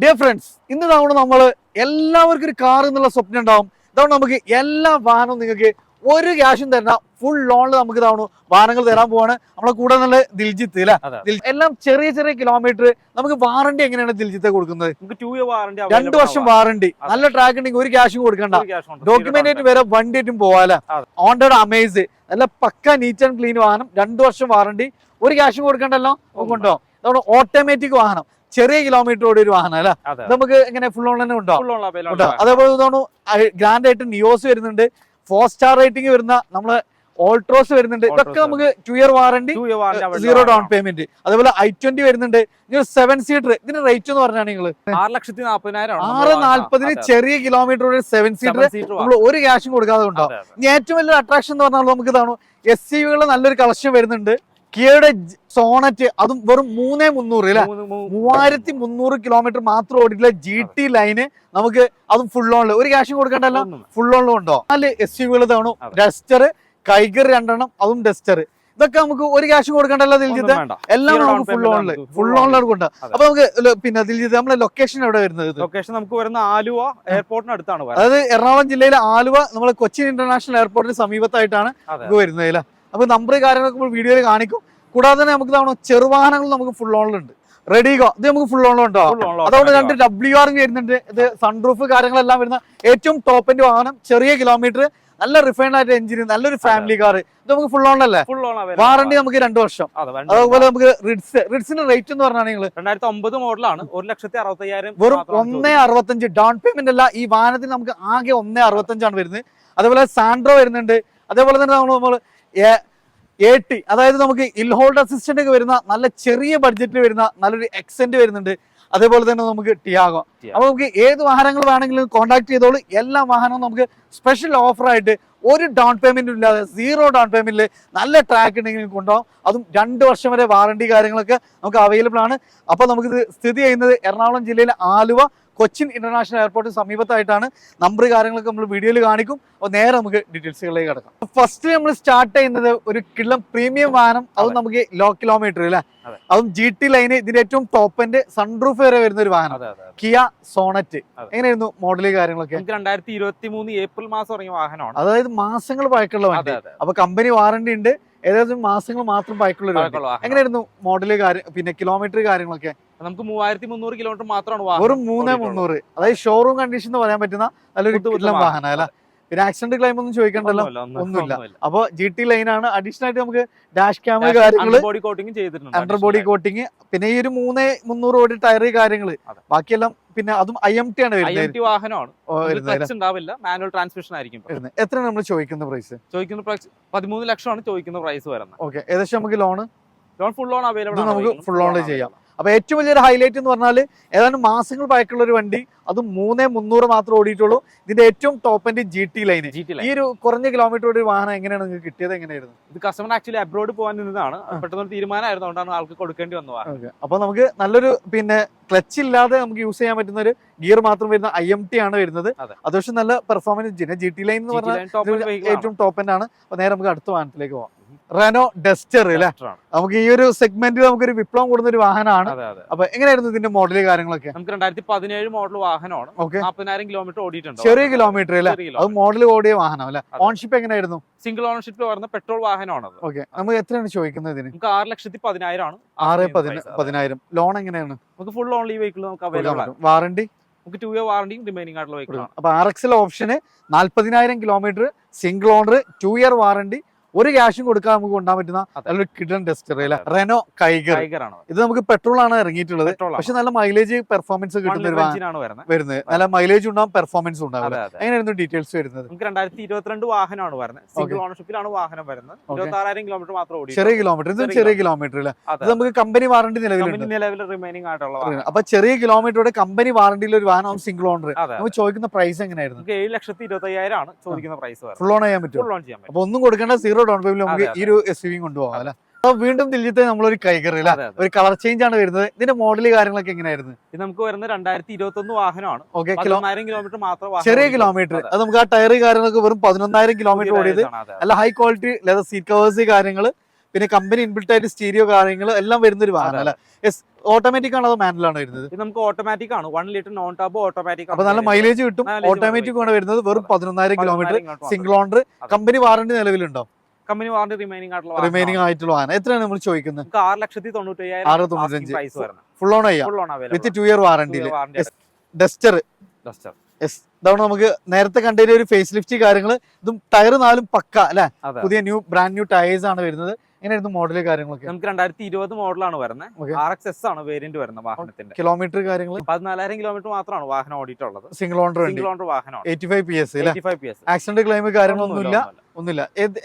Dear friends, ഇന്ന് തവണ നമ്മൾ എല്ലാവർക്കും ഒരു കാർ എന്നുള്ള സ്വപ്നം ഉണ്ടാവും. ഇതവണ നമുക്ക് എല്ലാ വാഹനവും നിങ്ങൾക്ക് ഒരു ക്യാഷും തരുന്ന ഫുൾ ലോണിൽ നമുക്ക് തവണ വാഹനങ്ങൾ തരാൻ പോവാണ്. നമ്മളെ കൂടെ നല്ല ദിൽജിത്ത് അല്ലെ, എല്ലാം ചെറിയ ചെറിയ കിലോമീറ്റർ. നമുക്ക് വാറണ്ടി എങ്ങനെയാണ് ദിൽജിത്തെ കൊടുക്കുന്നത്? 2 വർഷം വാറണ്ടി, നല്ല ട്രാക്ക് ഉണ്ടെങ്കിൽ ഒരു ക്യാഷും കൊടുക്കണ്ട, ഡോക്യുമെന്റ് ആയിട്ട് വരെ വണ്ടി ആയിട്ടും പോവാല്ലേ. ഓണ്ടഡ് അമേസ്, നല്ല പക്ക നീറ്റ് ആൻഡ് ക്ലീൻ വാഹനം, 2 വർഷം വാറണ്ടി, ഒരു ക്യാഷും കൊടുക്കണ്ടല്ലോ. കൊണ്ടോ ഇതവിടെ ഓട്ടോമാറ്റിക് വാഹനം, ചെറിയ കിലോമീറ്റർ ഓടി ഒരു വാഹനം അല്ലെ. നമുക്ക് എങ്ങനെ ഫുൾ ഓൺ തന്നെ ഉണ്ടോ? അതേപോലെ ഗ്രാൻഡ് ആയിട്ട് നിയോസ് വരുന്നുണ്ട്, 4 സ്റ്റാർ റേറ്റിംഗ് വരുന്ന നമ്മള് ഓൾട്രോസ് വരുന്നുണ്ട്. ഇതൊക്കെ നമുക്ക് 2 ഇയർ വാറണ്ടി, 0 ഡൗൺ പേയ്മെന്റ്. അതേപോലെ i20 വരുന്നുണ്ട്, 7 സീറ്റർ. ഇതിന്റെ റേറ്റ് എന്ന് പറഞ്ഞാൽ നിങ്ങൾ 6,40,000 ചെറിയ കിലോമീറ്റർ 7 സീറ്റർ നമ്മൾ ഒരു ക്യാഷും കൊടുക്കാതെ ഉണ്ടാവും. ഇനി ഏറ്റവും വലിയൊരു അട്രാക്ഷൻ എന്ന് പറഞ്ഞാൽ നമുക്ക് ഇതാണ്, SUV നല്ലൊരു കളക്ഷൻ വരുന്നുണ്ട്. കിയയുടെ സോണറ്റ്, അതും വെറും 3,300 അല്ലെ, 3,300 കിലോമീറ്റർ മാത്രം ഓടിയിട്ടുള്ള GT ലൈന് നമുക്ക്, അതും ഫുൾ ഓണില്, ഒരു ക്യാഷും കൊടുക്കണ്ടല്ലോ, ഫുൾ ഓണിലും ഉണ്ടോ. 4 SUV തവണ, ഡസ്റ്റർ, കൈഗർ 2 അതും ഡസ്റ്റർ. ഇതൊക്കെ നമുക്ക് ഒരു ക്യാഷും കൊടുക്കണ്ടല്ലോ ദിൽജിത്ത്, എല്ലാം നമുക്ക് ഫുൾ ഓണിലാണ് കൊണ്ടാ. അപ്പൊ നമുക്ക് പിന്നെ ദിൽജിത്ത്, നമ്മളെ ലൊക്കേഷൻ എവിടെ വരുന്നത്? ലൊക്കേഷൻ നമുക്ക് വരുന്ന ആലുവ എയർപോർട്ടിന് അടുത്താണ്, അതായത് എറണാകുളം ജില്ലയിലെ ആലുവ നമ്മളെ കൊച്ചിൻ ഇന്റർനാഷണൽ എയർപോർട്ടിന് സമീപത്തായിട്ടാണ് വരുന്നത് അല്ലെ. അപ്പൊ നമ്പർ കാര്യങ്ങളൊക്കെ നമ്മൾ വീഡിയോയിൽ കാണിക്കും. കൂടാതെ തന്നെ നമുക്ക് തവണ ചെറുവാഹനങ്ങൾ നമുക്ക് ഫുൾ ഓണിലുണ്ട്. റെഡിഗോ, ഇത് നമുക്ക് ഫുൾ ഓണിലുണ്ടോ? അതുകൊണ്ട് 2 WR വരുന്നുണ്ട്. ഇത് സൺറൂഫ് കാര്യങ്ങളെല്ലാം വരുന്ന ഏറ്റവും ടോപ്പ് എൻഡ് വാഹനം, ചെറിയ കിലോമീറ്റർ, നല്ല റിഫൈൻഡ് ആയിട്ട് എഞ്ചിൻ, നല്ലൊരു ഫാമിലി കാർ. ഇത് നമുക്ക് ഫുൾ ഓണല്ലേ, വാറണ്ടി നമുക്ക് 2 വർഷം. അതുപോലെ നമുക്ക് റിഡ്സിന്റെ റേറ്റ് എന്ന് പറഞ്ഞാൽ 2009 മോഡലാണ്, 1,65,000, വെറും 1,65,000 ഡൗൺ പേയ്മെന്റ് അല്ല. ഈ വാഹനത്തിന് നമുക്ക് ആകെ 1,65,000 വരുന്നത്. അതേപോലെ സാൻഡ്രോ വരുന്നുണ്ട്. അതേപോലെ തന്നെ നമ്മൾ AT, അതായത് നമുക്ക് ഇൽ ഹോൾഡ് അസിസ്റ്റന്റ് ഒക്കെ വരുന്ന നല്ല ചെറിയ ബഡ്ജറ്റിൽ വരുന്ന നല്ലൊരു എക്സെന്റ് വരുന്നുണ്ട്. അതേപോലെ തന്നെ നമുക്ക് ടിയാഗോ. അപ്പൊ നമുക്ക് ഏത് വാഹനങ്ങൾ വേണമെങ്കിലും കോൺടാക്ട് ചെയ്തോളൂ. എല്ലാ വാഹനവും നമുക്ക് സ്പെഷ്യൽ ഓഫർ ആയിട്ട് ഒരു ഡൗൺ പേയ്മെന്റും ഇല്ലാതെ 0 ഡൗൺ പേയ്മെന്റിൽ നല്ല ട്രാക്ക് ഉണ്ടെങ്കിൽ കൊണ്ടുപോകും. അതും 2 വർഷം വരെ വാറണ്ടി കാര്യങ്ങളൊക്കെ നമുക്ക് അവൈലബിൾ ആണ്. അപ്പൊ നമുക്കിത് സ്ഥിതി ചെയ്യുന്നത് എറണാകുളം ജില്ലയിലെ ആലുവ കൊച്ചിൻ ഇന്റർനാഷണൽ എയർപോർട്ടിന് സമീപത്തായിട്ടാണ്. നമ്പർ കാര്യങ്ങളൊക്കെ നമ്മൾ വീഡിയോയിൽ കാണിക്കും. അപ്പോൾ നേരെ നമുക്ക് ഡീറ്റെയിൽസുകളിലേക്ക് കിടക്കാം. ഫസ്റ്റ് നമ്മൾ സ്റ്റാർട്ട് ചെയ്യുന്നത് ഒരു കിള്ളം പ്രീമിയം വാഹനം, അതും നമുക്ക് ലോ കിലോമീറ്റർ അല്ലെ, അതും GT ലൈന്, ഇതിന്റെ ഏറ്റവും ടോപ്പ് എൻഡ് സൺറൂഫ് വരെ വരുന്ന ഒരു വാഹനം, കിയ സോണറ്റ്. എങ്ങനെയായിരുന്നു മോഡല് കാര്യങ്ങളൊക്കെ? 2023 ഏപ്രിൽ മാസം ഇറങ്ങിയ വാഹനമാണ്, അതായത് മാസങ്ങൾ പഴക്കമുള്ള വണ്ടി. അപ്പൊ കമ്പനി വാറണ്ടി ഉണ്ട്, ഏകദേശം മാസങ്ങൾ മാത്രം പഴക്കമുള്ള ഒരു വണ്ടി. എങ്ങനെയായിരുന്നു മോഡല് കാര്യം, പിന്നെ കിലോമീറ്റർ കാര്യങ്ങളൊക്കെ? നമുക്ക് 3,300 കിലോമീറ്റർ മാത്രമാണ്, വെറും 3,300. അതായത് ഷോറൂം കണ്ടീഷൻ എന്ന് പറയാൻ പറ്റുന്ന നല്ലൊരു വാഹനം അല്ലെ. പിന്നെ ആക്സിഡന്റ് ക്ലെയിം ഒന്നും ചോദിക്കണ്ടല്ലോ, ഒന്നുമില്ല. അപ്പൊ GT ലൈനാണ്. അഡീഷണൽ ആയിട്ട് നമുക്ക് ഡാഷ് ക്യാമറ കാര്യങ്ങള്, അണ്ടർ ബോഡി കോട്ടിങ്, പിന്നെ ഈ ഒരു 3,300 ഓടി ടയർ കാര്യങ്ങള്, ബാക്കിയെല്ലാം പിന്നെ അതും IMT ആണ് വരുന്നത്. വാഹനമാണ്, മാനുവൽ ട്രാൻസ്മിഷൻ ആയിരിക്കും. എത്രയാണ് നമ്മൾ ചോദിക്കുന്ന പ്രൈസ്? 13 ലക്ഷമാണ് ചോദിക്കുന്ന പ്രൈസ് വരുന്നത്. ഓക്കെ, ഏകദേശം നമുക്ക് ലോൺ ഫുൾ ലോൺ അവൈലബിൾ, നമുക്ക് ഫുൾ ലോൺ ചെയ്യാം. അപ്പൊ ഏറ്റവും വലിയൊരു ഹൈലൈറ്റ് എന്ന് പറഞ്ഞാൽ ഏതാണ്ട് മാസങ്ങൾ പഴക്കമുള്ള ഒരു വണ്ടി, അതും 3,300 മാത്രം ഓടിയിട്ടുള്ളൂ. ഇതിന്റെ ഏറ്റവും ടോപ്പ് എൻഡ് GT ലൈന്. ഈ ഒരു കുറഞ്ഞ കിലോമീറ്റർ ഓടി വാഹനം എങ്ങനെയാണ് നിങ്ങൾക്ക് കിട്ടിയത്? എങ്ങനെയായിരുന്നു ഇത്? കസ്റ്റമർ ആക്ച്വലി അബ്രോഡ് പോകാൻ നിന്നതാണ്, പെട്ടെന്ന് തീരുമാനമായിരുന്നു, അതുകൊണ്ടാണ് ആൾക്ക് കൊടുക്കേണ്ടി വന്നത്. അപ്പൊ നമുക്ക് നല്ലൊരു പിന്നെ ക്ലച്ച് ഇല്ലാതെ നമുക്ക് യൂസ് ചെയ്യാൻ പറ്റുന്ന ഒരു ഗിയർ മാത്രം വരുന്ന IMT ആണ് വരുന്നത്. അത്യാവശ്യം നല്ല പെർഫോമൻസ്. GT ലൈൻ എന്ന് പറഞ്ഞാൽ ഏറ്റവും ടോപ്പ് എൻഡ് ആണ്. അപ്പൊ നേരെ നമുക്ക് അടുത്ത വാഹനത്തിലേക്ക് പോകാം. റെനോ ഡസ്റ്റർ അല്ലെ, നമുക്ക് ഈ ഒരു സെഗ്മെന്റിൽ നമുക്കൊരു വിപ്ലവം കൂടുന്ന ഒരു വാഹനമാണ്. അപ്പൊ എങ്ങനെയായിരുന്നു ഇതിന്റെ മോഡല് കാര്യങ്ങളൊക്കെ? നമുക്ക് 2017 മോഡൽ വാഹനമാണ്, 40,000 കിലോമീറ്റർ ഓടിയിട്ടുണ്ട്, ചെറിയ കിലോമീറ്റർ അല്ലെ, അത് മോഡൽ ഓടിയ വാഹനം അല്ലെ. ഓൺഷിപ്പ് എങ്ങനെയായിരുന്നു? സിംഗിൾ ഓണർഷിപ്പ് വരുന്ന പെട്രോൾ വാഹനമാണ്. ഓക്കെ, നമുക്ക് എത്രയാണ് ചോദിക്കുന്നത് ഇതിന്? നമുക്ക് 6,10,000 ആണ്. 6,10,000. ലോൺ എങ്ങനെയാണ്? നമുക്ക് ഫുൾ ഓൺലി വെഹിക്കിൾ നമുക്ക് അവൈലബിൾ ആണ്. വാറണ്ടി നമുക്ക് 2 ഇയർ വാറണ്ടിയും റിമൈനിങ് ആയിട്ടുള്ള വെഹിക്കിൾ ആണ്. അപ്പൊ RXL ഓപ്ഷന് 40,000 kilometre, single owner, 2 year warranty, ഒരു ക്യാഷും കൊടുക്കാൻ നമുക്ക് കൊണ്ടാൻ പറ്റുന്ന നല്ലൊരു കിഡൻ ഡസ്റ്റർ അല്ലെ. Renault Kiger. ഇത് നമുക്ക് പെട്രോൾ ആണ് ഇറങ്ങിയിട്ടുള്ളത്, പക്ഷെ നല്ല മൈലേജ് പെർഫോമൻസ് കിട്ടുന്ന വരുന്നത്. നല്ല മൈലേജ് ഉണ്ടാവും, പെർഫോമൻസ് ഉണ്ടാവും. എങ്ങനെയായിരുന്നു ഡീറ്റെയിൽസ് വരുന്നത്? നമുക്ക് 2022 വാഹനമാണ് വരുന്നത്, സിംഗിൾ ഓണർഷിപ്പിലാണ് വാഹനം വരുന്നത്, 26,000 കിലോമീറ്റർ മാത്രം ഓടി. ചെറിയ കിലോമീറ്റർ, ഇതും ചെറിയ കിലോമീറ്റർ അല്ലേ. ഇത് നമുക്ക് കമ്പനി വാറണ്ടി നിലവിൽ റിമൈനിങ് ആയിട്ടുള്ള. അപ്പൊ ചെറിയ കിലോമീറ്ററോടെ കമ്പനി വാറണ്ടിയിൽ ഒരു വാഹനം സിംഗിൾ ഓണർ. നമുക്ക് ചോദിക്കുന്ന പ്രൈസ് എങ്ങനെയായിരുന്നു? 7,25,000 ആണ് ചോദിക്കുന്ന പ്രൈസ്. ഫുൾ ഓൺ ചെയ്യാൻ പറ്റും. അപ്പൊ ഒന്നും കൊടുക്കേണ്ട, 0 ഡൗൺ പേയ്മെന്റ് നമുക്ക് ഈ ഒരു SUV കൊണ്ടുപോകാം അല്ലെ. വീണ്ടും ദില്ലിത്തെ നമ്മളൊരു കൈഗർ അല്ലെ, ഒരു കളർ ചേഞ്ച് ആണ് വരുന്നത്. ഇതിന്റെ മോഡല് കാര്യങ്ങളൊക്കെ എങ്ങനെയായിരുന്നു? ഇത് നമുക്ക് വരുന്നത് 2021 വാഹനമാണ്. 10,000 കിലോമീറ്റർ മാത്രം, ചെറിയ കിലോമീറ്റർ. അത് നമുക്ക് ആ ടയർ കാര്യങ്ങളൊക്കെ വെറും 11,000 കിലോമീറ്റർ ഓടിയത്. നല്ല high quality leather seat covers കാര്യങ്ങള്, പിന്നെ കമ്പനി ഇൻബിൽറ്റ് ആയിട്ട് സ്റ്റീരിയോ കാര്യങ്ങൾ എല്ലാം വരുന്ന ഒരു വാഹനം അല്ലേ? യെസ്. ഓട്ടോമാറ്റിക് ആണോ അതോ മാനുവൽ ആണോ വരുന്നത്? ഇത് നമുക്ക് ഓട്ടോമാറ്റിക് ആണ്, 1 ലിറ്റർ നോൺ ടാബ് ഓട്ടോമാറ്റിക്. അപ്പൊ നല്ല മൈലേജ് കിട്ടും. ഓട്ടോമാറ്റിക് ആണ് വരുന്നത്. വെറും 11,000 kilometre, single owner. Company warranty നിലവിലുണ്ടോ? കമ്പനി വാറണ്ടി റിമൈനിങ് ആയിട്ടുള്ള വാഹനം എത്രയാണ് നമ്മൾ ചോദിക്കുന്നത്? 6,95,000 ഫുൾ ഓൺ ചെയ്യാം വിത്ത് 2 ഇയർ വാറണ്ടി. ഡസ്റ്റർ ഇതാണ് നമുക്ക് നേരത്തെ കണ്ടതിൽ ഒരു ഫേസ് ലിഫ്റ്റ് കാര്യങ്ങൾ. ഇതും ടയർ 4 പക്ക അല്ലെ? പുതിയ ബ്രാൻഡ് ന്യൂ ടയേഴ്സ് ആണ് വരുന്നത്. എങ്ങനെയായിരുന്നു മോഡല് കാര്യങ്ങളൊക്കെ? നമുക്ക് 2020 മോഡലാണ് വരുന്നത്. RXS ആണ് വേരിയന്റ് വരുന്നത് വാഹനത്തിന്റെ. കിലോമീറ്റർ കാര്യങ്ങൾ 14,000 കിലോമീറ്റർ മാത്രമാണ് വാഹനം ഓടിയിട്ടുള്ളത്. സിംഗിൾ ഓണർ വാഹനമാണ്. 85 PS ആക്സിഡന്റ് ക്ലെയിം കാര്യങ്ങളൊന്നുമില്ല.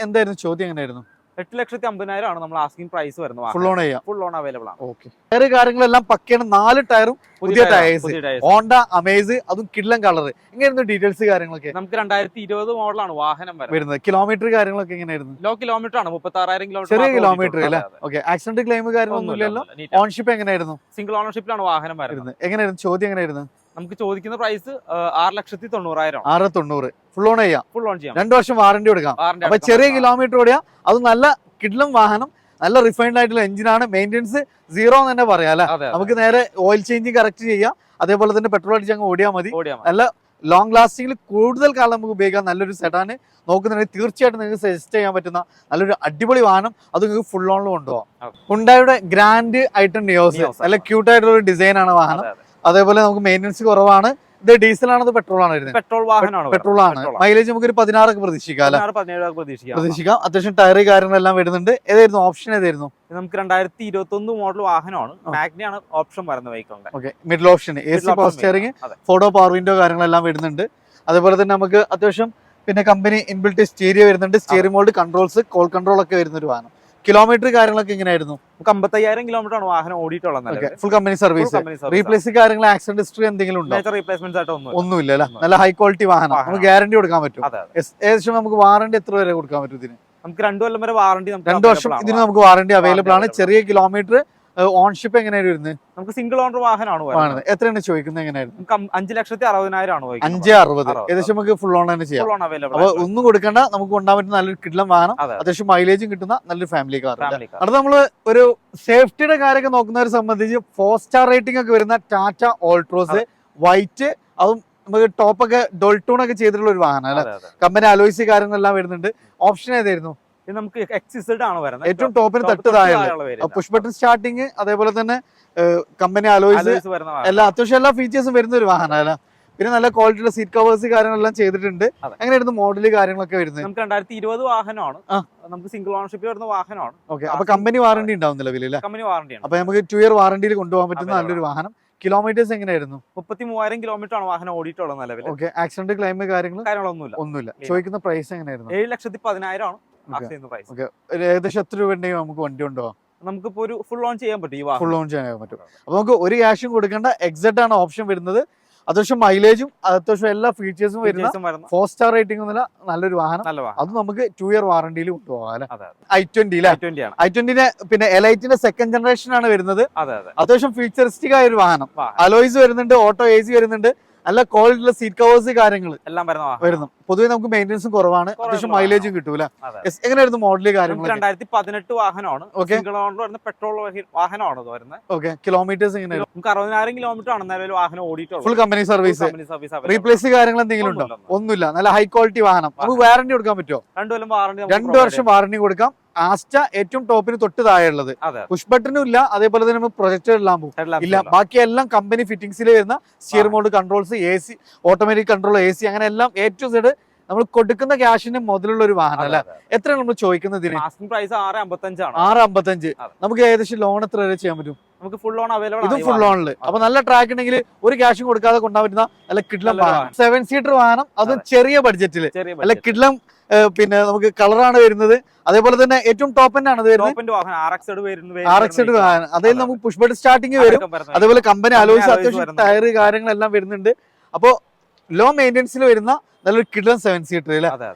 എന്തായിരുന്നു ചോദ്യം? എങ്ങനെയായിരുന്നു? 8,50,000 ആണ് നമ്മൾ ആസ്കിംഗ് പ്രൈസ് വരുന്നത്. ഫുൾ ഓൺ ചെയ്യാം. ഫുൾ ഓൺ അവൈലബിൾ ആണ്. ഓക്കെ. ടയർ കാര്യങ്ങളെല്ലാം പക്കയാണ്. 4 ടയറും പുതിയ ടയേഴ്സ്. ഹോണ്ട അമേസ്, അതും കിഡ്ലൻ കളർ. എങ്ങനെയായിരുന്നു ഡീറ്റെയിൽസ് കാര്യങ്ങളൊക്കെ? നമുക്ക് 2020 മോഡലാണ് വാഹനം വരുന്നത്. കിലോമീറ്റർ കാര്യങ്ങളൊക്കെ എങ്ങനെയായിരുന്നു? ലോ കിലോമീറ്റർ ആണ്, 36,000 കിലോമീറ്റർ. ചെറിയ കിലോമീറ്റർ അല്ലേ? ഓക്കെ. ആക്സിഡന്റ് ക്ലെയിം കാര്യങ്ങളൊന്നുമില്ലല്ലോ. ഓൺഷിപ്പ് എങ്ങനെയായിരുന്നു? സിംഗിൾ ഓണർഷിപ്പിലാണ് വാഹനം വരുന്നത്. എങ്ങനെയായിരുന്നു ചോദ്യം? എങ്ങനെയായിരുന്നു? നമുക്ക് ചോദിക്കുന്ന പ്രൈസ് 6,90,000. 6,90,000 ഫുൾ ഓൺ ചെയ്യാം. 2 വർഷം വാറണ്ടി കൊടുക്കാം. അപ്പൊ ചെറിയ കിലോമീറ്റർ ഓടിയാ അത് നല്ല കിഡ്ലം വാഹനം, നല്ല റിഫൈൻഡ് ആയിട്ടുള്ള എഞ്ചിനാണ്. മെയിൻ്റെനൻസ് 0 എന്ന് തന്നെ പറയാം അല്ലെ? നമുക്ക് നേരെ ഓയിൽ ചേഞ്ചിങ് കറക്റ്റ് ചെയ്യാം. അതേപോലെ തന്നെ പെട്രോൾ അടിച്ച് അങ്ങ് ഓടിയാൽ മതി. നല്ല ലോങ് ലാസ്റ്റിംഗിൽ കൂടുതൽ കാലം നമുക്ക് ഉപയോഗിക്കാം. നല്ലൊരു സെഡാന് നോക്കുന്നുണ്ടെങ്കിൽ തീർച്ചയായിട്ടും നിങ്ങൾക്ക് സജസ്റ്റ് ചെയ്യാൻ പറ്റുന്ന നല്ലൊരു അടിപൊളി വാഹനം. അത് നിങ്ങൾക്ക് ഫുൾ ഓണിൽ കൊണ്ടുപോകാം. ഹുണ്ടായുടെ ഗ്രാൻഡ് ഐറ്റം നിയോസ് നല്ല ക്യൂട്ട് ആയിട്ടുള്ള ഒരു ഡിസൈൻ ആണ് വാഹനം. അതേപോലെ നമുക്ക് മെയിൻ്റെനൻസ് കുറവാണ്. ഇത് ഡീസൽ ആണോ പെട്രോൾ ആണ് വരുന്നത്? പെട്രോൾ ആണ്. മൈലേജ് നമുക്ക് ഒരു 16 ഒക്കെ പ്രതീക്ഷിക്കാം. അത്യാവശ്യം ടയർ കാര്യങ്ങളെല്ലാം വരുന്നുണ്ട്. ഏതായിരുന്നു ഓപ്ഷൻ? ഏതായിരുന്നു? നമുക്ക് 2021 മോഡൽ വാഹനമാണ്. മാഗ്നയാണ് ഓപ്ഷൻ വരുന്ന വെഹിക്കിളിന്റെ. Okay. Middle option AC power steering, 4 power window കാര്യങ്ങളെല്ലാം വരുന്നുണ്ട്. അതേപോലെ തന്നെ നമുക്ക് അത്യാവശ്യം പിന്നെ കമ്പനി ഇൻബിൽറ്റ് സ്റ്റീരിയോ വരുന്നുണ്ട്. Steering mould controls, call control ഒക്കെ വരുന്ന ഒരു വാഹനം. കിലോമീറ്റർ കാര്യങ്ങളൊക്കെ എങ്ങനെയായിരുന്നു? 55,000 കിലോമീറ്റർ ആണ് വാഹനം ഓടിയിട്ടുള്ളത്. Full company service. റീപ്ലേസ് കാര്യങ്ങൾ ആക്സിഡന്റ് ഹിസ്റ്ററി എന്തെങ്കിലും ഉണ്ടോ? ഒന്നുമില്ല അല്ലേ? നല്ല ഹൈ ക്വാളിറ്റി വാഹനം. നമുക്ക് ഗ്യാരണ്ടി കൊടുക്കാൻ പറ്റും. ഏകദേശം നമുക്ക് വാറണ്ടി എത്ര വരെ കൊടുക്കാൻ പറ്റും ഇതിന്? നമുക്ക് 2 കൊല്ലം വരെ വാറണ്ടി. 2 വർഷം ഇതിന് നമുക്ക് വാറണ്ടി അവൈലബിൾ ആണ്. ചെറിയ കിലോമീറ്റർ. ഓൺഷിപ്പ് എങ്ങനെയാണ് വരുന്നത്? നമുക്ക് സിംഗിൾ ഓണർ വാഹനമാണ്. എത്രയാണ് ചോദിക്കുന്നത്? എങ്ങനെയായിരുന്നു? 5,60,000 ആണ്. 5,60,000 ഏകദേശം നമുക്ക് ഫുൾ ഓൺ തന്നെ ചെയ്യാം. അപ്പൊ ഒന്നും കൊടുക്കണ്ട, നമുക്ക് കൊണ്ടാൻ പറ്റുന്ന നല്ലൊരു കിഡ്ലം വാഹനം. അത്യാവശ്യം മൈലേജും കിട്ടുന്ന നല്ലൊരു ഫാമിലി കാർ. അടുത്ത നമ്മള് ഒരു സേഫ്റ്റിയുടെ കാര്യമൊക്കെ നോക്കുന്നവരെ സംബന്ധിച്ച് 4 സ്റ്റാർ റേറ്റിംഗ് ഒക്കെ വരുന്ന ടാറ്റ ഓൾട്രോസ് വൈറ്റ്, അതും നമുക്ക് ടോപ്പൊക്കെ ഡോൾട്ടൂൺ ഒക്കെ ചെയ്തിട്ടുള്ള ഒരു വാഹനം അല്ലെ? കമ്പനി അലോയ്സ് കാര്യങ്ങളെല്ലാം വരുന്നുണ്ട്. ഓപ്ഷൻ ഏതായിരുന്നു? നമുക്ക് XZ ആണ് വരുന്നത്. ഏറ്റവും ടോപ്പിന് തട്ടുതായുള്ള പുഷ് ബട്ടൺ സ്റ്റാർട്ടിങ്, അതേപോലെ തന്നെ കമ്പനി അലോയ്സ് എല്ലാ അത്യാവശ്യം എല്ലാ ഫീച്ചേഴ്സും വരുന്ന ഒരു വാഹനം അല്ല? പിന്നെ നല്ല ക്വാളിറ്റിയുള്ള സീറ്റ് കവേഴ്സ് കാര്യങ്ങളെല്ലാം ചെയ്തിട്ടുണ്ട്. എങ്ങനെയായിരുന്നു മോഡല് കാര്യങ്ങളൊക്കെ വരുന്നത്? നമുക്ക് 2020 വാഹനമാണ്. നമുക്ക് സിംഗിൾ ഓണർഷിപ്പ് വരുന്ന വാഹനമാണ്. ഓക്കെ. അപ്പൊ കമ്പനി വാറണ്ടി ഉണ്ടാവും നിലവിൽ? Company warranty. അപ്പൊ നമുക്ക് 2 ഇയർ വാറണ്ടിയിൽ കൊണ്ടുപോകാൻ പറ്റുന്ന നല്ലൊരു വാഹനം. കിലോമീറ്റേഴ്സ് എങ്ങനെയായിരുന്നു? 33,000 കിലോമീറ്റർ ആണ് വാഹനം ഓടിയിട്ടുള്ളത് നിലവിൽ. ഓക്കെ. ആക്സിഡന്റ് ക്ലെയിം കാര്യങ്ങളൊന്നുമില്ല. ചോദിക്കുന്ന പ്രൈസ് എങ്ങനെയായിരുന്നു? 7,10,000 ആണ്. ഏകദേശം എത്ര രൂപ ഉണ്ടെങ്കിൽ നമുക്ക് വണ്ടി കൊണ്ടുപോകാം? നമുക്കിപ്പോ ഒരു ഫുൾ ഓൺ ചെയ്യാൻ പറ്റും. ഫുൾ ഓൺ ചെയ്യാൻ പറ്റും. അപ്പൊ നമുക്ക് ഒരു ക്യാഷും കൊടുക്കേണ്ട. XZ ആണ് ഓപ്ഷൻ വരുന്നത്. അത്യാവശ്യം മൈലേജും അത്യാവശ്യം എല്ലാ ഫീച്ചേഴ്സും വരുന്ന 4 സ്റ്റാർ റേറ്റിംഗ് നല്ലൊരു വാഹനം. അത് നമുക്ക് 2 ഇയർ വാറണ്ടിയിൽ കൊണ്ടുപോകാം. i20 പിന്നെ എലൈറ്റിന്റെ 2nd ജനറേഷൻ ആണ് വരുന്നത്. അത്യാവശ്യം ഫീച്ചറിസ്റ്റിക് ആയ ഒരു വാഹനം. അലോയ്സ് വരുന്നുണ്ട്, ഓട്ടോ AC വരുന്നുണ്ട്, നല്ല ക്വാളിറ്റിയുള്ള സീറ്റ് കവേഴ്സ് കാര്യങ്ങൾ എല്ലാം വരുന്നു. പൊതുവെ നമുക്ക് മെയിൻ്റെനൻസും കുറവാണ്, അത്യാവശ്യം മൈലേജും കിട്ടൂല. എങ്ങനെയായിരുന്നു മോഡല് കാര്യങ്ങൾ? 2018 വാഹനമാണ്. പെട്രോൾ വാഹനമാണ് വരുന്നത്. ഓക്കെ. കിലോമീറ്റേഴ്സ് എങ്ങനെയാണ്? നമുക്ക് 60,000 കിലോമീറ്റർ ആണ് നിലവിൽ വാഹനം ഓടിയിട്ടുള്ളത്. Full company service. റീപ്ലേസ് കാര്യങ്ങൾ എന്തെങ്കിലും ഉണ്ടോ? ഒന്നുമില്ല. നല്ല ഹൈ ക്വാളിറ്റി വാഹനം. നമുക്ക് വാറണ്ടി കൊടുക്കാൻ പറ്റുമോ? 2 കൊല്ലം വാറണ്ടി. 2 വർഷം വാറണ്ടി കൊടുക്കാം. ആസ്റ്റ ഏറ്റവും ടോപ്പിന് തൊട്ട് താഴെയുള്ളത്. പുഷ് ബട്ടനും ഇല്ല, അതേപോലെ തന്നെ പ്രൊജക്ടർ എല്ലാം ഇല്ല. ബാക്കിയെല്ലാം കമ്പനി ഫിറ്റിംഗ്സിൽ വരുന്ന steer mode controls, AC automatic control, AC അങ്ങനെ എല്ലാം A to Z നമ്മൾ കൊടുക്കുന്ന ക്യാഷിന് മുതലുള്ള ഒരു വാഹനം അല്ല? എത്രയാണ് നമ്മൾ ചോദിക്കുന്നത്? 6,55. നമുക്ക് ഏകദേശം ലോൺ എത്ര വരെ ചെയ്യാൻ പറ്റും? നമുക്ക് ഫുൾ ഓൺ അവൈലബിൾ. ഇത് ഫുൾ ഓണില്. അപ്പൊ നല്ല ട്രാക്ക് ഉണ്ടെങ്കിൽ ഒരു ക്യാഷും കൊടുക്കാതെ കൊണ്ടുപോകാൻ പറ്റുന്ന നല്ല കിഡ്ലം വാഹനം. 7 സീറ്റർ വാഹനം, അതും ചെറിയ ബഡ്ജറ്റില് നല്ല കിഡ്ലം. പിന്നെ നമുക്ക് കളറാണ് വരുന്നത്. അതേപോലെ തന്നെ ഏറ്റവും ടോപ്പ് തന്നെയാണ് RXZ വാഹനം. അതായത് നമുക്ക് പുഷ് ബട്ടൺ സ്റ്റാർട്ടിങ് വരും. അതേപോലെ കമ്പനി അലോയ്സ്, അത്യാവശ്യം ടയർ കാര്യങ്ങളെല്ലാം വരുന്നുണ്ട്. അപ്പൊ ലോ മെയിൻ്റെനൻസിൽ വരുന്ന നല്ലൊരു കിഡ്ലൻ 7 സീറ്റർ അല്ലേ?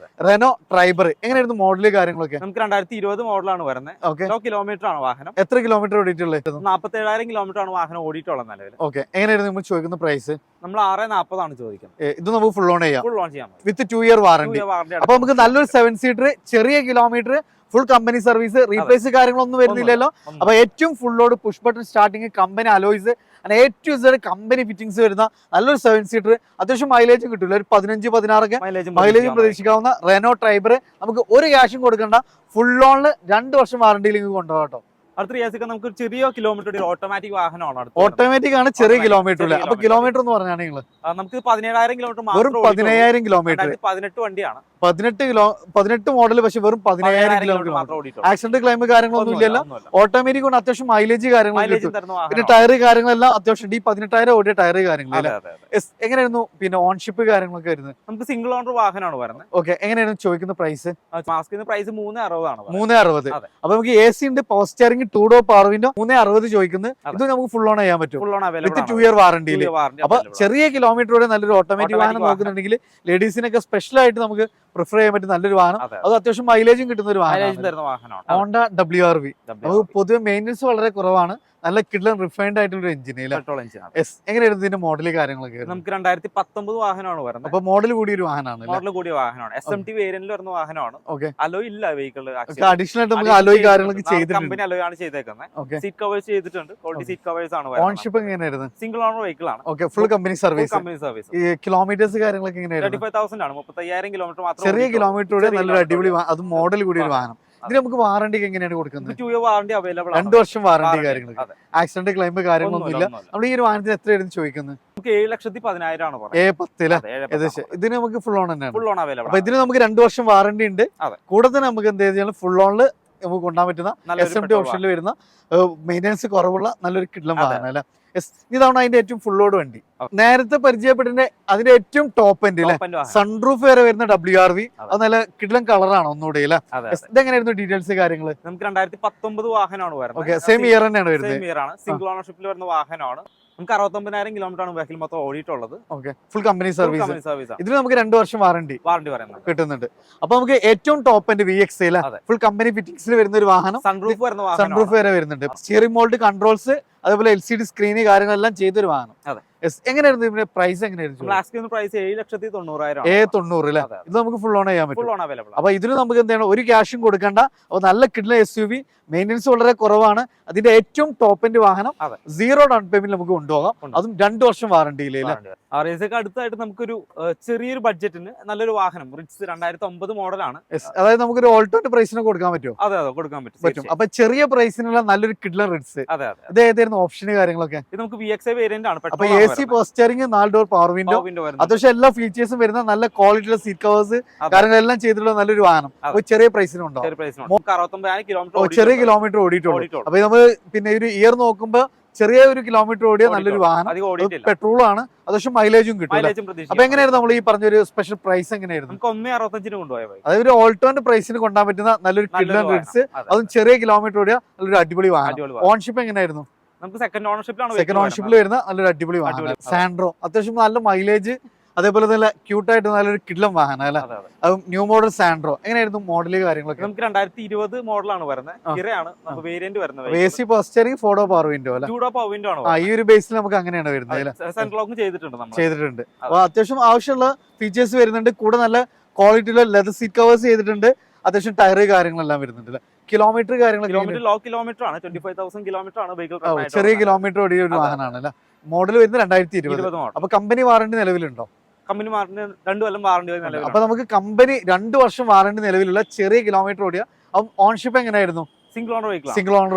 Renault Triber. എങ്ങനെയായിരുന്നു മോഡല് കാര്യങ്ങളൊക്കെ? നമുക്ക് 2020 മോഡലാണ് വരുന്നത്. ലോ കിലോമീറ്റർ ആണ് വാഹനം. എത്ര കിലോമീറ്റർ ഓടിയിട്ടുള്ളത്? 47,000 കിലോമീറ്റർ ആണ് വാഹനം ഓടിയിട്ടുള്ളത് നിലവിൽ. ഓക്കെ. എങ്ങനെയായിരുന്നു നമ്മൾ ചോദിക്കുന്ന പ്രൈസ്? നമ്മൾ 6,40 ആണ് ചോദിക്കുന്നത്. ഇത് നമുക്ക് ഫുൾ ഓൺ ചെയ്യാം ഫുൾ ഓൺ ചെയ്യാം വിത്ത് 2 ഇയർ വാറണ്ടി. അപ്പൊ നമുക്ക് നല്ലൊരു 7 സീറ്റർ, ചെറിയ kilometre, full company service, replace കാര്യങ്ങളൊന്നും വരുന്നില്ലല്ലോ. അപ്പൊ ഏറ്റവും full load push button starting, company alloys, അങ്ങനെ ഏറ്റവും കമ്പനി ഫിറ്റിംഗ്സ് വരുന്ന നല്ലൊരു 7 സീറ്റർ, അത്യാവശ്യം മൈലേജും കിട്ടില്ല. ഒരു 15-16 മൈലേജ് പ്രതീക്ഷിക്കാവുന്ന റെനോ ട്രൈബർ. നമുക്ക് ഒരു ക്യാഷും കൊടുക്കണ്ട, ഫുൾ ഓണില് 2 വർഷം വാറണ്ടിയിലേക്ക് കൊണ്ടുപോകാം കേട്ടോ. അടുത്ത റിയാസിക്ക നമുക്ക് ചെറിയ കിലോമീറ്റർ ഓട്ടോമാറ്റിക് വാഹനമാണ്. ഓട്ടോമാറ്റിക് ആണ്, ചെറിയ കിലോമീറ്റർ. അപ്പൊ കിലോമീറ്റർ എന്ന് പറഞ്ഞാൽ നിങ്ങൾ നമുക്ക് 17,000 കിലോമീറ്റർ, വെറും 17,000 കിലോമീറ്റർ, 18 വണ്ടിയാണ്, 18 മോഡൽ, പക്ഷെ വെറും 17,000 കിലോമീറ്റർ. ആക്സിഡന്റ് ക്ലെയിം കാര്യങ്ങളൊന്നും ഇല്ലല്ലോ. ഓട്ടോമാറ്റിക് കൊണ്ട് അത്യാവശ്യം മൈലേജ് കാര്യങ്ങൾ, പിന്നെ ടയർ കാര്യങ്ങളെല്ലാം അത്യാവശ്യം ഈ 18,000 ഓടിയ ടയർ കാര്യങ്ങൾ. എങ്ങനെയായിരുന്നു പിന്നെ ഓൺഷിപ്പ് കാര്യങ്ങളൊക്കെ വരുന്നത്? നമുക്ക് സിംഗിൾ ഓണർ വാഹനമാണ് വരുന്നത്. ഓക്കെ, എങ്ങനെയായിരുന്നു ചോദിക്കുന്ന പ്രൈസ്? മാസ്കിന് പ്രൈസ് 360 ആണ്. 360. അപ്പൊ നമുക്ക് എ സി ഉണ്ട്, power steering, 2 door power window, 360 ചോദിക്കുന്നത്. ഇത് നമുക്ക് ഫുൾ ഓൺ ചെയ്യാൻ പറ്റും വിത്ത് 2 ഇയർ വാറണ്ടിയിൽ. അപ്പൊ ചെറിയ കിലോമീറ്ററോടെ നല്ലൊരു ഓട്ടോമാറ്റിക് വാഹനം നോക്കുന്നുണ്ടെങ്കിൽ ലേഡീസിനൊക്കെ സ്പെഷ്യൽ ആയിട്ട് നമുക്ക് പ്രിഫർ ചെയ്യാൻ പറ്റും നല്ലൊരു വാഹനം. അത് അത്യാവശ്യം മൈലേജും കിട്ടുന്ന ഒരു വാഹനമാണ് ഹോണ്ട WRV. നമുക്ക് പൊതുവെ മെയിൻ്റെനൻസ് വളരെ കുറവാണ്, നല്ല കിഡ്ലൻ റിഫൈൻഡ് ആയിട്ടുള്ള എഞ്ചിൻ. എങ്ങനെയായിരുന്നു ഇതിന്റെ മോഡൽ കാര്യങ്ങളൊക്കെ? നമുക്ക് 2019 വാഹനമാണ് വരുന്നത്. അപ്പൊ മോഡൽ കൂടിയ ഒരു വാഹനമാണ്. മോഡൽ കൂടിയ വാഹനമാണ്, SMT വേരിയന്റിൽ വരുന്ന വാഹനമാണ്. അലോയ് ഇല്ല വെഹിക്കിൾ, അഡീഷണൽ ആയിട്ട് നമുക്ക് അലോയ് കാര്യങ്ങളൊക്കെ ചെയ്തിട്ടുണ്ട്. കമ്പനി അലോയ് ആണ് ചെയ്തേക്കുന്നത്. സീറ്റ് കവേഴ്സ് ചെയ്തിട്ടുണ്ട്, ക്വാളിറ്റി സീറ്റ് കവേഴ്സ് ആണ്. ഓൺഷിപ്പ് എങ്ങനെയായിരുന്നു? സിംഗിൾ ഓണർ വെഹിക്കിൾ ആണ്. Okay, full company service. ഈ കിലോമീറ്റേഴ്സ് കാര്യങ്ങളൊക്കെ എങ്ങനെയായിരുന്നു? 35,000 ആണ്, 35,000 കിലോമീറ്റർ മാത്രം. ചെറിയ കിലോമീറ്ററോടെ നല്ലൊരു അടിപൊളി, അത് മോഡൽ കൂടിയ ഒരു വാഹനം. ഇതിന് നമുക്ക് വാറണ്ടി എങ്ങനെയാണ് കൊടുക്കുന്നത്? 2 ഇയർ വാറണ്ടി അവൈലബിൾ ആണ്. 2 വർഷം വാറണ്ടി കാര്യങ്ങളൊക്കെ. ആക്സിഡന്റ് ക്ലെയിം കാര്യങ്ങളൊന്നും ഇല്ല. നമ്മൾ ഈ ഒരു വാഹനത്തിന് എത്രയായിരുന്നു ചോദിക്കുന്നത്? നമുക്ക് 7,10,000 ആണ്. 10 ഏകദേശം. ഇതിന് നമുക്ക് ഫുൾ ഓൺ തന്നെയാണ്. Full on available. അപ്പൊ ഇതിന് നമുക്ക് 2 വർഷം വാറണ്ടി ഉണ്ട്. കൂടെ തന്നെ നമുക്ക് എന്ത് ചെയ്യാൻ ഫുൾ ഓണില് നമുക്ക് കൊണ്ടുപോകാൻ പറ്റുന്ന SMT ഓപ്ഷനിൽ വരുന്ന മെയിൻ്റെനൻസ് കുറവുള്ള നല്ലൊരു കിഡ്ലൻ വാഹനം അല്ലെ. ഇതാണ് അതിന്റെ ഏറ്റവും ഫുൾ ലോഡ് വണ്ടി. നേരത്തെ പരിചയപ്പെട്ടിന്റെ അതിന്റെ ഏറ്റവും ടോപ്പ് എൻഡ് അല്ലെ, സൺറൂഫ് വരെ വരുന്ന WRV. അത് നല്ല കിഡ്ലൻ കളറാണ് ഒന്നുകൂടി അല്ലെ. ഇതെങ്ങനെയായിരുന്നു ഡീറ്റെയിൽസ് കാര്യങ്ങൾ? നമുക്ക് 2019 വാഹനമാണ് വരുന്നത്. ഓക്കെ, സെയിം ഇയർ തന്നെയാണ് വരുന്നത്. സിംഗിൾ ഓണർഷിപ്പിൽ വരുന്ന വാഹനമാണ്. നമുക്ക് 69,000 കിലോമീറ്റർ ആണ് ബാക്കിൽ മൊത്തം ഓടിയിട്ടുള്ളത്. Okay, full company service. ഇതിന് നമുക്ക് 2 വർഷം വാറണ്ടി പറയുന്നത് കിട്ടുന്നുണ്ട്. അപ്പൊ നമുക്ക് ഏറ്റവും top end VX full company ഫിറ്റിംഗ്സിൽ വരുന്ന ഒരു വാഹനം. സൺറൂഫ് വരെ വരുന്നുണ്ട്. സ്റ്റിയറിംഗ് മോൾഡ് കൺട്രോൾസ്, അതേപോലെ LCD സ്ക്രീന് കാര്യങ്ങളെല്ലാം ചെയ്തൊരു വാഹനം. എങ്ങനെയായിരുന്നു ഇതിന്റെ പ്രൈസ്? എങ്ങനെയായിരുന്നു പ്രൈസ്? 7,90,000. 7,90,000 അല്ലെ. ഇത് നമുക്ക് ഫുൾ ഓൺ ചെയ്യാൻ പറ്റും. അപ്പൊ ഇതിന് നമുക്ക് എന്താണ് ഒരു ക്യാഷും കൊടുക്കണ്ട. അപ്പൊ നല്ല കിഡ്ലൻ SUV, മെയിൻ്റെനൻസ് വളരെ കുറവാണ്. അതിന്റെ ഏറ്റവും ടോപ്പ് എൻഡ് വാഹനം 0 ഡൗൺ പേയ്മെന്റ് നമുക്ക് കൊണ്ടുപോകാം, അതും 2 വർഷം വാറണ്ടിയിലെ. അടുത്തായിട്ട് നമുക്കൊരു ചെറിയൊരു ബഡ്ജറ്റിന് നല്ലൊരു വാഹനം റിറ്റ്സ് 2009 മോഡലാണ്. അതായത് നമുക്കൊരു ഓൾട്ടോന്റെ പ്രൈസിന് കൊടുക്കാൻ പറ്റുമോ? അതെ, കൊടുക്കാൻ പറ്റും. അപ്പൊ ചെറിയ പ്രൈസിനുള്ള നല്ലൊരു കിഡ്ലൻ റിറ്റ്സ്. ഇത് ഏതായിരുന്നു ഓപ്ഷന് കാര്യങ്ങളൊക്കെ? ഇത് നമുക്ക് VXI വേരിയന്റ് ആണ്. അപ്പൊ AC power steering, 4 door power window, അത്യാവശ്യം എല്ലാ ഫീച്ചേഴ്സും വരുന്ന നല്ല ക്വാളിറ്റിയുള്ള സീറ്റ് കവേഴ്സ് കാര്യങ്ങളെല്ലാം ചെയ്തിട്ടുള്ള നല്ലൊരു വാഹനം. ചെറിയ പ്രൈസിനുണ്ടോ? ചെറിയ കിലോമീറ്റർ ഓടിയിട്ടുള്ളൂ. അപ്പൊ നമ്മൾ പിന്നെ ഒരു ഇയർ നോക്കുമ്പോ ചെറിയ ഒരു കിലോമീറ്റർ ഓടിയ നല്ലൊരു വാഹനം. പെട്രോൾ ആണ്, അത്യാവശ്യം മൈലേജും കിട്ടും. അപ്പൊ എങ്ങനെയായിരുന്നു നമ്മൾ ഈ പറഞ്ഞൊരു സ്പെഷ്യൽ പ്രൈസ് എങ്ങനെയായിരുന്നു? 1,65 കൊണ്ടുപോയത്. അതായത് ഒരു ഓൾട്ടോന്റെ പ്രൈസിന് കൊണ്ടുപോകാൻ പറ്റുന്ന നല്ലൊരു കിഡ്ലൻ റിറ്റ്സ്, അതും ചെറിയ കിലോമീറ്റർ ഓടിയ നല്ലൊരു അടിപൊളി വാഹനം. ഓൺഷിപ്പ് എങ്ങനെയായിരുന്നു? നമുക്ക് സെക്കൻഡ് ഓണർഷിപ്പിൽ വരുന്ന നല്ലൊരു അടിപൊളി വാഹനം. സാൻഡ്രോ, അത്യാവശ്യം നല്ല മൈലേജ്, അതേപോലെ നല്ല ക്യൂട്ടായിട്ട് നല്ലൊരു കിഡ്ലൻ വാഹനം അല്ലെ. അത് ന്യൂ മോഡൽ സാൻഡ്രോ. എങ്ങനെയായിരുന്നു മോഡല് കാര്യങ്ങളൊക്കെ? നമുക്ക് 2020 മോഡലാണ് വരുന്നത്. വേരിയന്റ് വരുന്നത്. AC power steering, 4 door power window അല്ലെ. 2 ഡോർ പവർ വിൻഡോ ആണ്. ഈ ഒരു ബേസിൽ നമുക്ക് അങ്ങനെയാണ് വരുന്നത്. ചെയ്തിട്ടുണ്ട്. അപ്പൊ അത്യാവശ്യം ആവശ്യമുള്ള ഫീച്ചേഴ്സ് വരുന്നുണ്ട്. കൂടെ നല്ല ക്വാളിറ്റിയിലുള്ള ലെതർ സീറ്റ് കവേഴ്സ് ചെയ്തിട്ടുണ്ട്. അത്യാവശ്യം ടയർ കാര്യങ്ങളെല്ലാം വരുന്നുണ്ട്. കിലോമീറ്റർ കാര്യങ്ങൾ ലോ കിലോമീറ്റർ ആണ്, 25,000 കിലോമീറ്റർ ആണ് വെഹിക്കിൾ. ചെറിയ കിലോമീറ്റർ ഓടിയ ഒരു വാഹനമാണ് അല്ലെ. മോഡൽ വരുന്നത് 2020. അപ്പൊ കമ്പനി വാറണ്ടി നിലവിലുണ്ടോ? കമ്പനി വാറണ്ടി 2 കൊല്ലം വാറണ്ടി. അപ്പൊ നമുക്ക് കമ്പനി 2 വർഷം വാറണ്ടി നിലവിലുള്ള ചെറിയ കിലോമീറ്റർ ഓടിയ. ഓൺഷിപ്പ് എങ്ങനെയായിരുന്നു? Single owner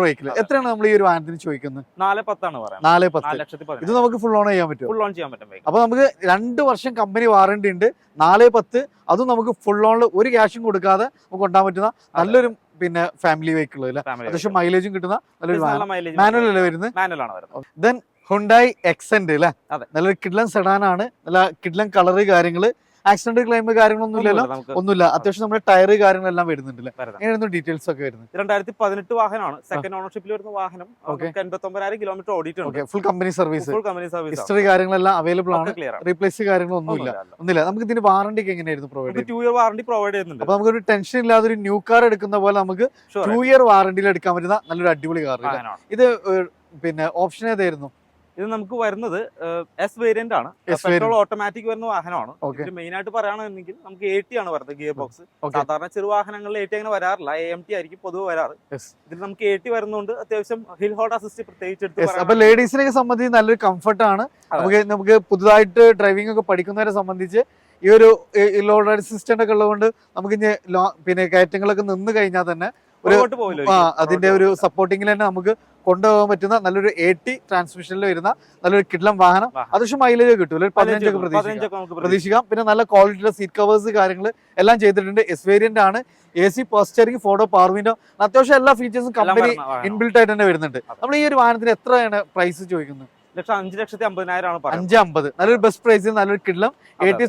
vehicle. എത്രയാണ് നമ്മൾ ഈ ഒരു വാഹനത്തിന് ചോദിക്കുന്നത്? 4,10 ആണ് പറയുന്നത്. 4,10. ഇത് നമുക്ക് ഫുൾ ഓൺ ചെയ്യാൻ പറ്റും. ഫുൾ ഓൺ ചെയ്യാൻ പറ്റും. അപ്പൊ നമുക്ക് 2 വർഷം കമ്പനി വാറണ്ടി ഉണ്ട്. 4,10. അതും നമുക്ക് ഫുൾ ഓണിൽ ഒരു ക്യാഷും കൊടുക്കാതെ നമുക്ക് കൊണ്ടാൻ പറ്റുന്ന നല്ലൊരു പിന്നെ ഫാമിലി വെഹിക്കിൾ അല്ലെ. അത്യാവശ്യം മൈലേജും കിട്ടുന്ന നല്ലൊരു മാനുവൽ അല്ലേ വരുന്നത്. ദെൻ ഹുണ്ടായി എക്സെന്റ് അല്ലെ. നല്ലൊരു കിഡ്ലൻ സെഡാൻ ആണ്. നല്ല കിഡ്ലൻ കളറ് കാര്യങ്ങള്. ആക്സിഡന്റ് ക്ലെയിം കാര്യങ്ങളൊന്നും ഇല്ലല്ലോ, ഒന്നുമില്ല. അത്യാവശ്യം നമ്മുടെ ടയർ കാര്യങ്ങളെല്ലാം വരുന്നുണ്ട്. എങ്ങനെയായിരുന്നു ഡീറ്റെയിൽസ് ഒക്കെ വരുന്നത്? 2018 വാഹനമാണ്. സെക്കൻഡ് ഓണർഷിപ്പിൽ വരുന്ന വാഹനം. 89,000 കിലോമീറ്റർ ഓടിയിട്ടുണ്ട്. Full company service. ഹിസ്റ്ററി കാര്യങ്ങളെല്ലാം അവൈലബിൾ ആണ്. റീപ്ലേസ് കാര്യങ്ങളൊന്നുമില്ല. നമുക്ക് ഇതിന് വാറണ്ടി ഒക്കെ എങ്ങനെയായിരുന്നു പ്രൊവൈഡ് ചെയ്യുന്നത്? 2 ഇയർ വാറണ്ടി പ്രൊവൈഡ് ചെയ്യുന്നുണ്ട്. അപ്പൊ നമുക്കൊരു ടെൻഷൻ ഇല്ലാതെ ഒരു ന്യൂ കാർ എടുക്കുന്ന പോലെ നമുക്ക് 2 ഇയർ വാറണ്ടിയിൽ എടുക്കാൻ പറ്റുന്ന നല്ലൊരു അടിപൊളി കാർ. ഇത് പിന്നെ ഓപ്ഷൻ ഏതായിരുന്നു? ഇത് ഇത് നമുക്ക് വരുന്നത് എസ് വേരിയന്റ് ആണ്, പെട്രോൾ ഓട്ടോമാറ്റിക് വരുന്ന വാഹനമാണ്. ഇതിൽ മെയിൻ ആയിട്ട് പറയുകയാണെങ്കിൽ നമുക്ക് 80 ആണ് വരുന്നത് ഗിയർ ബോക്സ്. സാധാരണ ചെറു വാഹനങ്ങളിൽ 80 അങ്ങനെ വരാറില്ല, AMT ആയിരിക്കും പൊതുവെ വരാറ്. ഇതിൽ നമുക്ക് 80 വരുന്നതുകൊണ്ട് അത്യാവശ്യം ഹിൽ ഹോൾഡ് അസിസ്റ്റ് പ്രത്യേകിച്ച് എടുത്ത് ലേഡീസിനെ സംബന്ധിച്ച് നല്ലൊരു കംഫർട്ട് ആണ്. നമുക്ക് പുതുതായിട്ട് ഡ്രൈവിംഗ് ഒക്കെ പഠിക്കുന്നവരെ സംബന്ധിച്ച് ഈ ഒരു ലോഡ് അസിസ്റ്റന്റ് ഒക്കെ ഉള്ളതുകൊണ്ട് നമുക്ക് പിന്നെ കയറ്റങ്ങളൊക്കെ നിന്ന് കഴിഞ്ഞാൽ തന്നെ അതിന്റെ ഒരു സപ്പോർട്ടിങ്ങിൽ തന്നെ നമുക്ക് കൊണ്ടുപോകാൻ പറ്റുന്ന നല്ലൊരു 80 ട്രാൻസ്മിഷനിൽ വരുന്ന നല്ലൊരു കിഡ്ലം വാഹനം. അത്യാവശ്യം മൈലേജ് കിട്ടും, 15 ഒക്കെ പ്രതീക്ഷിക്കാം. പിന്നെ നല്ല ക്വാളിറ്റിയുടെ സീറ്റ് കവേഴ്സ് കാര്യങ്ങൾ എല്ലാം ചെയ്തിട്ടുണ്ട്. എസ് വേരിയന്റ് ആണ്. AC പോസ്റ്ററിംഗ്, ഫോട്ടോ, പവർ വിൻഡോ, അത്യാവശ്യം എല്ലാ ഫീച്ചേഴ്സും കമ്പനി ഇൻബിൽട്ട് ആയിട്ട് തന്നെ വരുന്നുണ്ട്. നമ്മൾ ഈ ഒരു വാഹനത്തിന് എത്രയാണ് പ്രൈസ് ചോദിക്കുന്നത്? 5,50,000 550. നല്ലൊരു ബെസ്റ്റ് പ്രൈസിൽ നല്ലൊരു കിഡ്ലം 80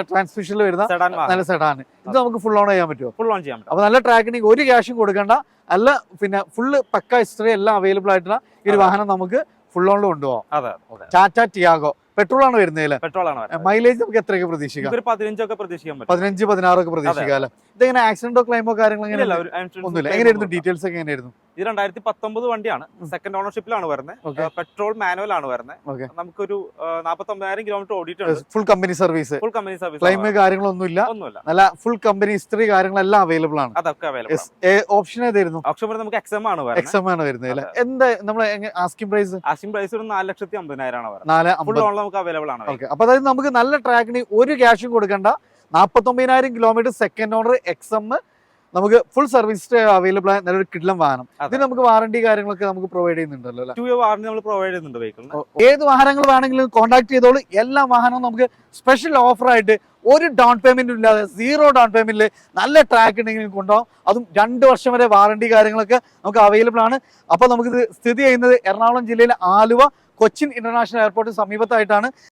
ട്രാൻസ്മിഷനിൽ വരുന്ന നല്ല സെഡാണ്. ഇത് നമുക്ക് ഫുൾ ഓൺ ചെയ്യാൻ പറ്റുമോ? ഫുൾ ഓൺ ചെയ്യാൻ പറ്റും. അപ്പൊ നല്ല ട്രാക്കിന് ഒരു ക്യാഷും കൊടുക്കണ്ട, അല്ല പിന്നെ ഫുള്ള് പക്ക ഹിസ്റ്ററി എല്ലാം അവൈലബിൾ ആയിട്ടുള്ള ഈ ഒരു വാഹനം നമുക്ക് ഫുൾ ഓണിൽ കൊണ്ടുപോകാം. ടാറ്റ ടിയാഗോ പെട്രോൾ ആണ് വരുന്നത്. പെട്രോൾ ആണ്. മൈലേജ് നമുക്ക് എത്രയൊക്കെ പ്രതീക്ഷിക്കാം? 15 ഒക്കെ പ്രതീക്ഷിക്കാം. 15-16 ഒക്കെ പ്രതീക്ഷിക്കാം അല്ലെ? ഇതെങ്ങനെ ആക്സിഡന്റോ ക്ലെയിമോ കാര്യങ്ങളോ ഒന്നുമില്ല? എങ്ങനെയായിരുന്നു ഡീറ്റെയിൽസ് ഒക്കെ എങ്ങനെയായിരുന്നു? ഇത് 2019 വണ്ടിയാണ്. സെക്കൻഡ് ഓണർഷിപ്പിലാണ് വരുന്നത്. പെട്രോൾ മാനുവൽ ആണ് വരുന്നത്. നമുക്കൊരു 49,000 കിലോമീറ്റർ ഓടിയിട്ടുണ്ട്. Full company service. Full company service. Claim കാര്യങ്ങളൊന്നുമില്ല. നല്ല ഫുൾ കമ്പനി ഹിസ്റ്ററി കാര്യങ്ങളെല്ലാം അവൈലബിൾ ആണ്. അതൊക്കെ അവൈലബിൾ. ഓപ്ഷൻ ഏതായിരുന്നു? ഓപ്ഷൻ നമുക്ക് XM ആണ് വരുന്നത് അല്ലേ? എന്താ നമ്മൾ ആസ്കിംഗ് പ്രൈസ്? ആസ്കിംഗ് പ്രൈസ് 4,50,000 ആണ് വരുന്നത്. 450. ഫുൾ ഓൺ നമുക്ക് അവൈലബിൾ ആണ്. അപ്പൊ അതായത് നമുക്ക് നല്ല ട്രാക്കിന് ഒരു ക്യാഷും കൊടുക്കണ്ട, 49,000 കിലോമീറ്റർ സെക്കൻഡ് ഓണർ XM നമുക്ക് ഫുൾ സർവീസ് അവൈലബിൾ ആയ നല്ലൊരു കിഡ്ലം വാഹനം. ഇത് നമുക്ക് വാറണ്ടി കാര്യങ്ങളൊക്കെ നമുക്ക് പ്രൊവൈഡ് ചെയ്യുന്നുണ്ടല്ലോ അല്ലേ? 2 ഇയർ വാറണ്ടി നമ്മൾ പ്രൊവൈഡ് ചെയ്യുന്നുണ്ട് വെഹിക്കിളിന്. ഏത് വാഹനങ്ങൾ വേണമെങ്കിലും കോൺടാക്ട് ചെയ്തോളൂ. എല്ലാ വാഹനവും നമുക്ക് സ്പെഷ്യൽ ഓഫർ ആയിട്ട് ഒരു ഡൗൺ പേയ്മെന്റ് ഇല്ലാതെ 0 ഡൗൺ പേയ്മെന്റിൽ നല്ല ട്രാക്ക് ഉണ്ടെങ്കിൽ കൊണ്ടുപോകും. അതും 2 വർഷം വരെ വാറണ്ടി കാര്യങ്ങളൊക്കെ നമുക്ക് അവൈലബിൾ ആണ്. അപ്പൊ നമുക്കിത് സ്ഥിതി ചെയ്യുന്നത് എറണാകുളം ജില്ലയിലെ ആലുവ കൊച്ചിൻ ഇന്റർനാഷണൽ എയർപോർട്ടിന് സമീപത്തായിട്ടാണ്.